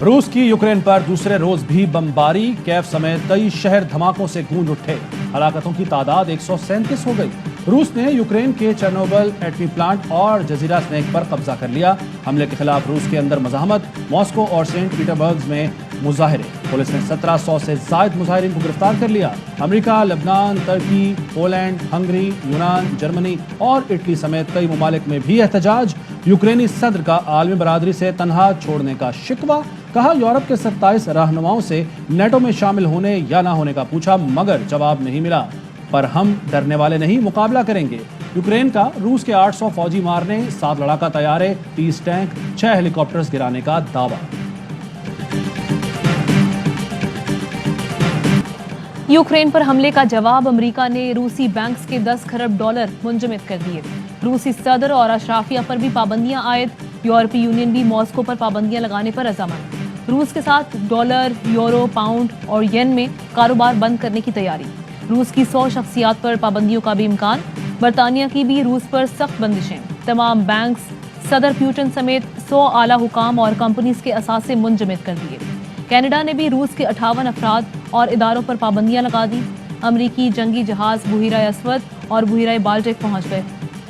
रूस की यूक्रेन पर दूसरे रोज भी बमबारी, कैफ समेत कई शहर धमाकों से गूंज उठे। हलाकतों की तादाद 137 हो गई। रूस ने यूक्रेन के चेर्नोबिल एटमी प्लांट और जजीरा स्नेक पर कब्जा कर लिया। हमले के खिलाफ रूस के अंदर मज़ाहमत, मॉस्को और सेंट पीटरबर्ग में मुजाहिरे। पुलिस ने 1700 से ज़ायद मुजाहिरीन को गिरफ्तार कर लिया। अमेरिका, लेबनान, तुर्की, पोलैंड, हंगरी, यूनान, जर्मनी और इटली समेत कई ममालिक में भी एहतजाज। यूक्रेनी सदर का आलमी बरादरी से तनहा छोड़ने का शिकवा। कहा यूरोप के 27 रहनुमाओं से नेटो में शामिल होने या ना होने का पूछा, मगर जवाब नहीं मिला। पर हम डरने वाले नहीं, मुकाबला करेंगे। यूक्रेन का रूस के 800 फौजी मारने, 7 लड़ाका तैयारे, 30 टैंक, 6 हेलीकॉप्टर्स गिराने का दावा। यूक्रेन पर हमले का जवाब अमेरिका ने रूसी बैंक्स के 10 खरब डॉलर मुंजमद कर दिए। रूसी सदर और अशराफिया पर भी पाबंदियां आयद। यूरोपीय यूनियन भी मॉस्को पर पाबंदियां लगाने पर अज़ामंद। रूस के साथ डॉलर, यूरो, पाउंड और येन में कारोबार बंद करने की तैयारी। रूस की 100 शख्सियात पर पाबंदियों का भी इम्कान। बरतानिया की भी रूस पर सख्त बंदिशें। तमाम बैंक्स, सदर प्यूटन समेत 100 आला हुकाम और कंपनीज के असासे मुंजमद कर दिए। कनाडा ने भी रूस के 58 अफराद और इदारों पर पाबंदियां लगा दी। अमरीकी जंगी जहाज बुहिरा अस्वद और बुहिरा बाल्टिक पहुंच गए।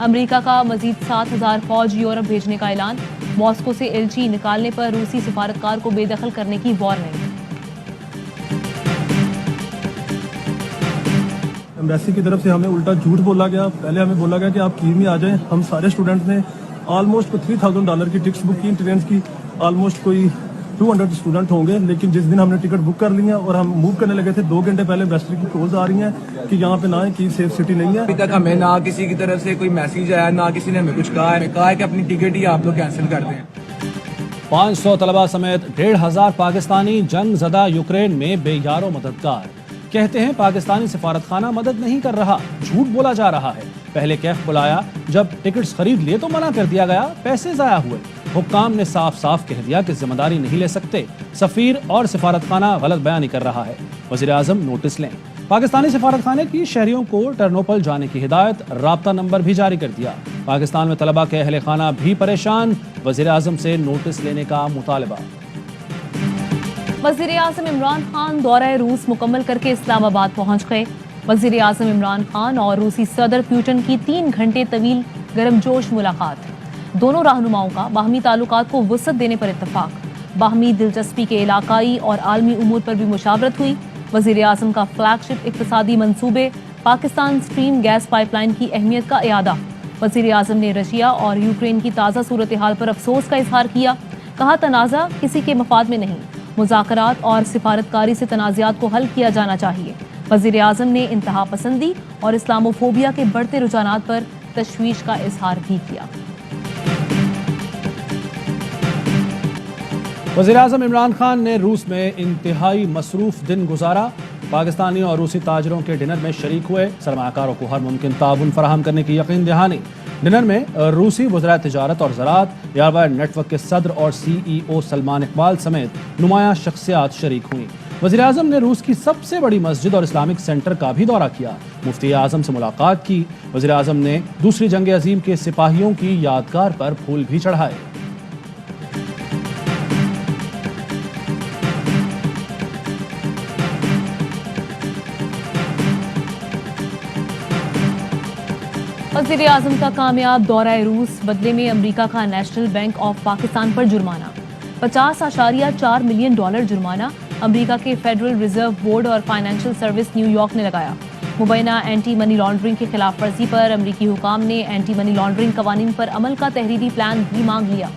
अमेरिका का मजीद 7000 फौज यूरोप भेजने का ऐलान। मॉस्को से एलची निकालने पर रूसी सिफारतकार को बेदखल करने की वार्निंग। एम्बेसी की तरफ से हमें उल्टा झूठ बोला गया। पहले हमें बोला गया कि आप कीव में आ जाएं। हम सारे स्टूडेंट्स ने ऑलमोस्ट $3000 की टिकट्स बुक की ट्रेन की। ऑलमोस्ट कोई 200 स्टूडेंट होंगे, लेकिन जिस दिन हमने टिकट बुक कर ली है और हम मूव करने लगे थे, 2 घंटे पहले एम्बेसी की कॉल्स आ रही हैं कि यहाँ पे ना है, कि सेफ सिटी नहीं है। अभी तक हमें ना किसी की तरफ से कोई मैसेज आया, ना किसी ने हमें कुछ कहा है कि अपनी टिकट ही आप लोग कैंसिल कर दें। 500 तलबा समेत 1500 पाकिस्तानी जंग ज़दा यूक्रेन में बेयारो मददगार। कहते हैं पाकिस्तानी सिफारत खाना मदद नहीं कर रहा, झूठ बोला जा रहा है। पहले कैफ बुलाया, जब टिकट्स खरीद लिए तो मना कर दिया गया, पैसे जाया हुए। हुक्काम ने साफ साफ कह दिया कि जिम्मेदारी नहीं ले सकते। सफीर और सिफारत खाना गलत बयानी कर रहा है। वज़ीर आज़म नोटिस लें। पाकिस्तानी सिफारत खाने की शहरियों को टर्नोपल जाने की हिदायत, राब्ता नंबर भी जारी कर दिया। पाकिस्तान में तलबा के अहले खाना भी परेशान। वज़ीर आज़म से नोटिस लेने का मुतालबा। वज़ीर आज़म इमरान खान दौरा रूस मुकम्मल करके इस्लामाबाद पहुंच गए। वज़ीर आज़म इमरान खान और रूसी सदर प्यूटन की 3 घंटे तवील गर्मजोश मुलाकात। दोनों रहनुमाओं का बाहमी ताल्लुकात को वुसअत देने पर इत्तफाक। बाहमी दिलचस्पी के इलाकाई और आलमी उमूर पर भी मुशावरत हुई। वज़ीर आज़म का फ्लैगशिप इक़्तिसादी मंसूबे पाकिस्तान स्ट्रीम गैस पाइपलाइन की अहमियत का इयादा। वज़ीर आज़म ने रशिया और यूक्रेन की ताज़ा सूरत हाल पर अफसोस का इजहार किया। कहा तनाज़ा किसी के मफाद में नहीं, मुज़ाकरात और सिफारतकारी से तनाज़ात को हल किया जाना चाहिए। वज़ीर आज़म ने इंतहा पसंदी और इस्लामोफोबिया के बढ़ते रुझानात पर तशवीश का इजहार भी किया। वज़ीर आज़म इमरान खान ने रूस में इंतहाई मसरूफ दिन गुजारा। पाकिस्तानी और रूसी ताजरों के डिनर में शरीक हुए। सरमाकारों को हर मुमकिन ताउन फराहम करने की यकीन दहानी। डिनर में रूसी वज़राए तिजारत और ज़राअत, यारवायर नेटवर्क के सदर और CEO सलमान इकबाल समेत नुमायां शख्सियात शरीक हुई। वज़ीर आज़म ने रूस की सबसे बड़ी मस्जिद और इस्लामिक सेंटर का भी दौरा किया। मुफ्ती आज़म से मुलाकात की। वज़ीर आज़म ने दूसरी जंग अज़ीम के सिपाहियों की यादगार पर फूल भी चढ़ाए। वज़ीर आज़म का कामयाब दौरा रूस, बदले में अमेरिका का नेशनल बैंक ऑफ पाकिस्तान पर जुर्माना। $50.4 मिलियन जुर्माना अमेरिका के फेडरल रिजर्व बोर्ड और फाइनेंशियल सर्विस न्यूयॉर्क ने लगाया। मुबैना एंटी मनी लॉन्ड्रिंग की खिलाफ वर्जी पर अमेरिकी हुकाम ने एंटी मनी लॉन्ड्रिंग कवानीन पर अमल का तहरीरी प्लान भी मांग लिया।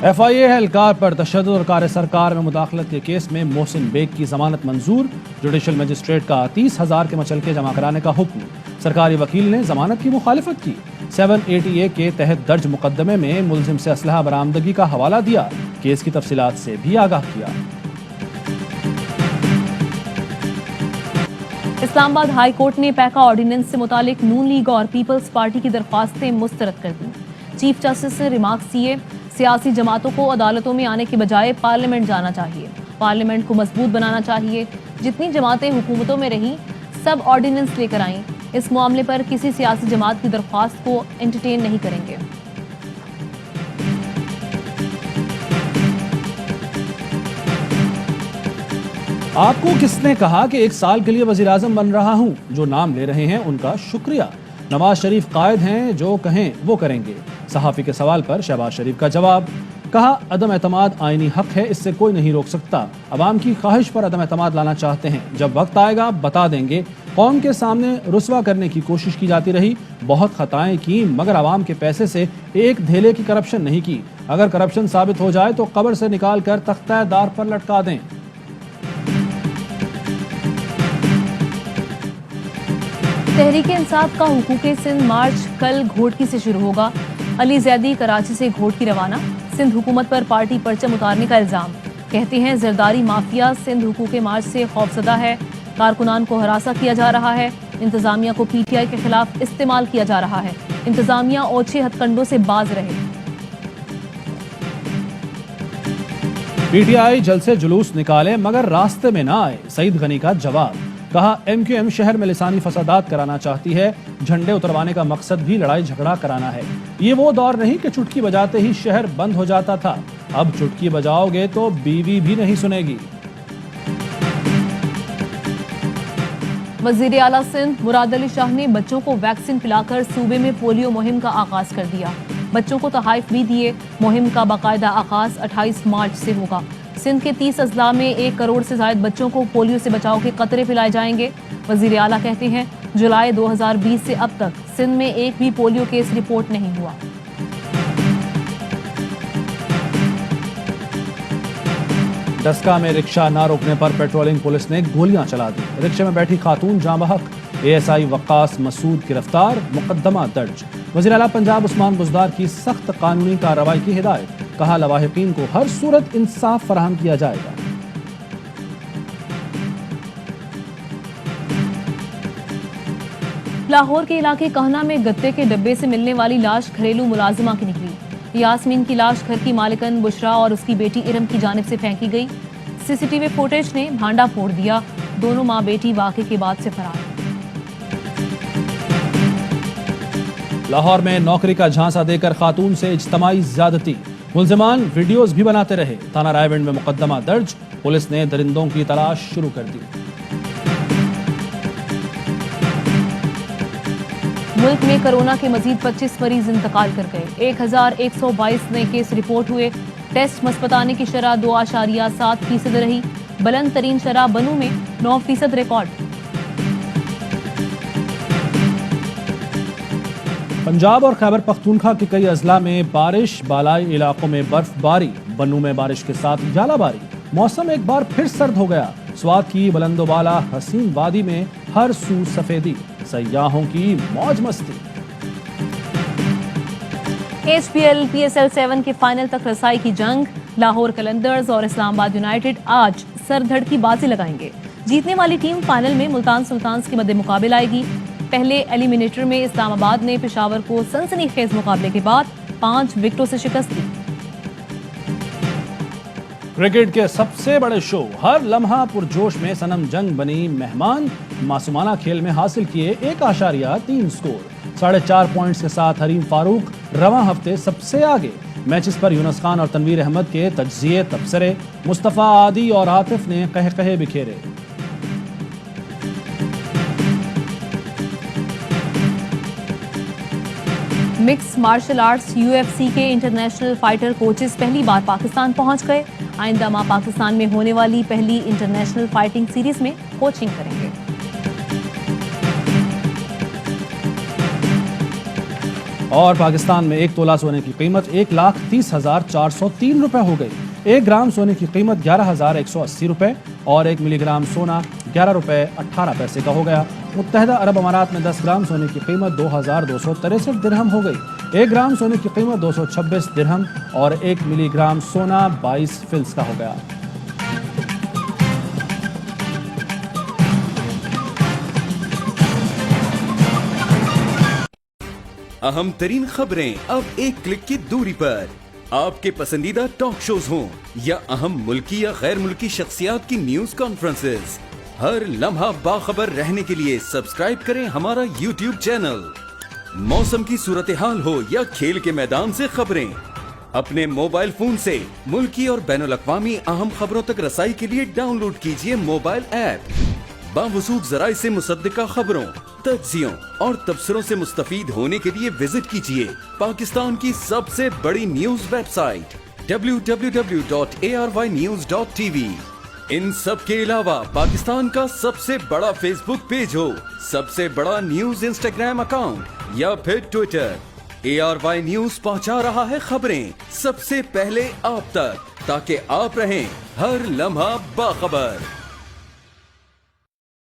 FIA एहलकार पर तशद्दुद और कार्य सरकार में मुदाखलत के केस में मोहसिन बेग की जमानत मंजूर। जुडिशल मजिस्ट्रेट का 30,000 के मचलके जमा कराने का हुक्म। सरकारी वकील ने जमानत की मुखालिफत की। 780A के तहत दर्ज मुकदमे में मुलजिम से असलहा बरामदगी का हवाला दिया। केस की तफसीलात से भी आगाह किया। इस्लामाबाद हाई कोर्ट ने पैका ऑर्डिनेंस से मुतालिक नून लीग और पीपल्स पार्टी की दरख्वास्तें मुस्तरद कर दी। चीफ जस्टिस ने रिमार्क्स दिए, सियासी जमातों को अदालतों में आने के बजाय पार्लियामेंट जाना चाहिए। पार्लियामेंट को मजबूत बनाना चाहिए। जितनी जमातें हुकूमतों में रहीं, सब ऑर्डिनेंस लेकर आईं। इस मामले पर किसी सियासी जमात की दरख्वास्त को एंटरटेन नहीं करेंगे। आपको किसने कहा कि 1 साल के लिए वजीर आजम बन रहा हूं? जो नाम ले रहे हैं उनका शुक्रिया। नवाज शरीफ कायद हैं, जो कहें वो करेंगे। सहाफी के सवाल पर शहबाज शरीफ का जवाब, कहा अदम एतमाद आईनी हक है, इससे कोई नहीं रोक सकता। अवाम की ख्वाहिश पर अदम एतमाद लाना चाहते हैं, जब वक्त आएगा बता देंगे। कौम के सामने रुसवा करने की कोशिश की जाती रही, बहुत खताएं की, मगर अवाम के पैसे से एक धेले की करप्शन नहीं की। अगर करप्शन साबित हो जाए तो कब्र से निकाल कर तख्ता दार पर लटका दें। तहरीक इंसाफ का हुकूक सिंध मार्च कल घोटकी से शुरू होगा। अली जैदी कराची से घोटकी रवाना। सिंध हुकूमत पर पार्टी परचम उतारने का इल्जाम। कहते हैं जरदारी माफिया सिंध हुकूक मार्च से खौफजदा है। कारकुनान को हरासा किया जा रहा है। इंतजामिया को पीटीआई के खिलाफ इस्तेमाल किया जा रहा है। इंतजामिया ओछे हथकंडों से बाज रहे। पीटीआई जल्द से जुलूस निकाले मगर रास्ते में ना आए, सईद गनी का जवाब। कहा एमक्यूएम शहर में लिसानी फसादात कराना चाहती है, झंडे उतरवाने का मकसद भी लड़ाई झगड़ा कराना है। ये वो दौर नहीं कि चुटकी बजाते ही शहर बंद हो जाता था, अब चुटकी बजाओगे तो बीवी भी नहीं सुनेगी। वजीर आला सिंध मुराद अली शाह ने बच्चों को वैक्सीन पिलाकर सूबे में पोलियो मुहिम का आगाज कर दिया। बच्चों को तोहफे भी दिए। मुहिम का बाकायदा आगाज 28 मार्च से होगा। सिंध के 30 अजला में 1 करोड़ से ज्यादा बच्चों को पोलियो से बचाव के कतरे पिलाए जाएंगे। वजीर आला कहते हैं जुलाई 2020 से अब तक सिंध में एक भी पोलियो केस रिपोर्ट नहीं हुआ। डस्का में रिक्शा न रोकने पर पेट्रोलिंग पुलिस ने गोलियां चला दी। रिक्शे में बैठी खातून जाँ बहक। एएसआई वक्कास मसूद गिरफ्तार, मुकदमा दर्ज। वज़ीर आला पंजाब उस्मान बुज़दार की सख्त कानूनी कार्रवाई की हिदायत। कहा लवाहिकीन को हर सूरत इंसाफ फराहम किया जाएगा। लाहौर के इलाके कहना में गत्ते के डब्बे से मिलने वाली लाश घरेलू मुलाजिमा की निकली। यास्मीन की लाश घर की मालिकन बुशरा और उसकी बेटी इरम की जानिब से फेंकी गई। सीसीटीवी फुटेज ने भांडा फोड़ दिया। दोनों माँ बेटी वाक़े के बाद से फरार। लाहौर में नौकरी का झांसा देकर खातून से इज्तमाई ज्यादती। मुल्जिमान वीडियोस भी बनाते रहे। थाना रायविंड में मुकदमा दर्ज। पुलिस ने दरिंदों की तलाश शुरू कर दी। मुल्क में कोरोना के मजीद 25 मरीज इंतकाल कर गए। 1122 नए केस रिपोर्ट हुए। टेस्ट मस्बताने की शरह 2.7% रही। बुलंद तरीन शरह बनू में 9% रिकॉर्ड। पंजाब और खैबर पख्तूनख्वा के कई अजला में बारिश, बालाई इलाकों में बर्फबारी, बनू में बारिश के साथ झालाबारी। मौसम एक बार फिर सर्द हो गया। स्वात की बुलंदोबाला हसीन वादी में हर सू सफेदी, सयाहों की मौज मस्ती। HPL PSL 7 के फाइनल तक रसाई की जंग। लाहौर कलंदर्स और इस्लामाबाद यूनाइटेड आज सरधड़ की बाजी लगाएंगे। जीतने वाली टीम फाइनल में मुल्तान सुल्तान्स के मद्दे मुकाबले आएगी। पहले एलिमिनेटर में इस्लामाबाद ने पेशावर को सनसनीखेज मुकाबले के बाद 5 विकेटों से शिकस्त दी। क्रिकेट के सबसे बड़े शो हर लम्हा पुरजोश में सनम जंग बनी मेहमान। मासूमाना खेल में हासिल किए 1.3 स्कोर। 4.5 पॉइंट्स के साथ हरीम फारूक रवां हफ्ते सबसे आगे। मैचेस पर यूनुस खान और तनवीर अहमद के तज्जिए तबसरे। मुस्तफा आदि और आतिफ ने कहे बिखेरे। मिक्स मार्शल आर्ट्स UFC के इंटरनेशनल फाइटर कोचेस पहली बार पाकिस्तान पहुंच गए। आइंदा माह पाकिस्तान में होने वाली पहली इंटरनेशनल फाइटिंग सीरीज में कोचिंग करेंगे। और पाकिस्तान में 1 तोला सोने की कीमत 1,30,403 रुपए हो गई। 1 ग्राम सोने की कीमत 11,180 रुपए और 1 मिलीग्राम सोना 11 रुपए 18 पैसे का हो गया। मुत्तहदा अरब अमारात में 10 ग्राम सोने की कीमत 2,263 दिरहम हो गई। 1 ग्राम सोने की कीमत 226 दिरहम और 1 मिलीग्राम सोना 22 फिल्स का हो गया। अहम तरीन खबरें अब एक क्लिक की दूरी पर। आपके पसंदीदा टॉक शोज हों या अहम मुल्की या गैर मुल्की शख्सियात की न्यूज कॉन्फ्रेंसेस, हर लम्हा बाखबर रहने के लिए सब्सक्राइब करें हमारा YouTube चैनल। मौसम की सूरत हाल हो या खेल के मैदान से खबरें, अपने मोबाइल फोन से मुल्की और बैनुल-अक़वामी अहम खबरों तक रसाई के लिए डाउनलोड कीजिए मोबाइल ऐप। बावसूख ज़राए से मुसद्दिका खबरों, तज्ज़ियों और तबसरों से मुस्तफीद होने के लिए विजिट कीजिए पाकिस्तान की सबसे बड़ी न्यूज वेबसाइट www.arYnews.tv। इन सब के अलावा पाकिस्तान का सबसे बड़ा फेसबुक पेज हो, सबसे बड़ा न्यूज इंस्टाग्राम अकाउंट या फिर ट्विटर, ARY न्यूज पहुंचा रहा है खबरें सबसे पहले आप तक, ताकि आप रहें हर लम्हा बाखबर।